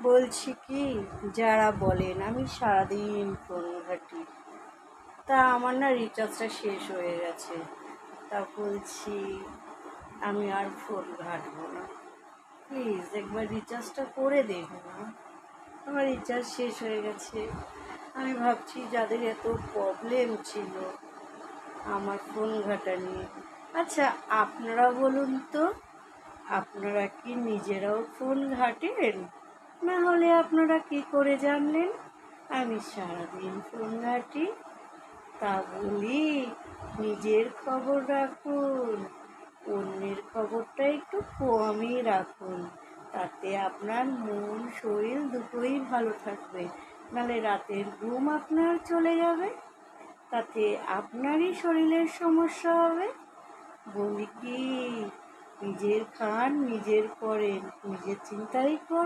বলছি কি, যারা বলেন আমি সারাদিন ফোন ঘাঁটি, তা আমার না রিচার্জটা শেষ হয়ে গেছে। তা বলছি আমি আর ফোন ঘাঁটবো না, প্লিজ একবার রিচার্জটা করে দেন না। আমার রিচার্জ শেষ হয়ে গেছে। আমি ভাবছি যাদের এত প্রবলেম ছিল আমার ফোন ঘাঁটা নিয়ে, আচ্ছা আপনারা বলুন তো, আপনারা কি নিজেরাও ফোন ঘাঁটেন? না হলে আপনারা কি করে জানলেন আমি সারাদিন ফোন ঘাঁটি? তা বলি, নিজের খবর রাখুন, অন্যের খবরটা একটু কমই রাখুন, তাতে আপনার মন শরীর দুটোই ভালো থাকবে। নাহলে রাতের ঘুম আপনার চলে যাবে, তাতে আপনারই শরীরের সমস্যা হবে। বলি কি, নিজের খান নিজের করেন, নিজের চিন্তাই কর।